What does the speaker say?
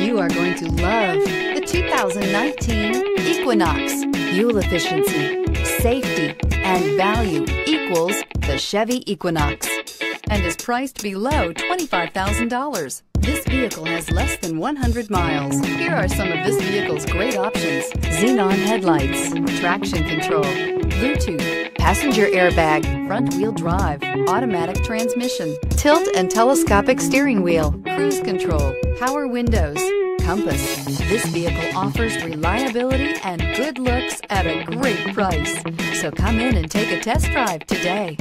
You are going to love the 2019 Equinox. Fuel efficiency, safety, and value equals the Chevy Equinox and is priced below $25,000. This vehicle has less than 100 miles. Here are some of this vehicle's great options: xenon headlights, traction control, Bluetooth, passenger airbag, front-wheel drive, automatic transmission, tilt and telescopic steering wheel, cruise control, power windows, compass. This vehicle offers reliability and good looks at a great price. So come in and take a test drive today.